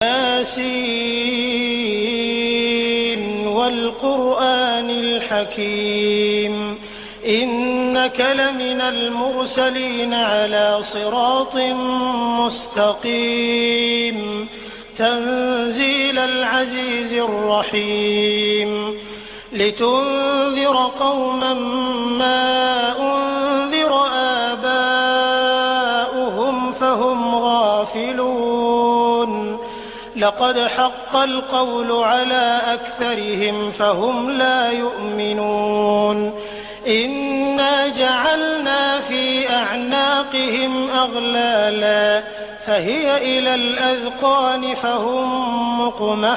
ياسين والقرآن الحكيم إنك لمن المرسلين على صراط مستقيم تنزيل العزيز الرحيم لتنذر قوما ما أنذر آباؤهم فهم غافلون لقد حق القول على أكثرهم فهم لا يؤمنون إنا جعلنا في أعناقهم أغلالا فهي إلى الأذقان فهم مقمحون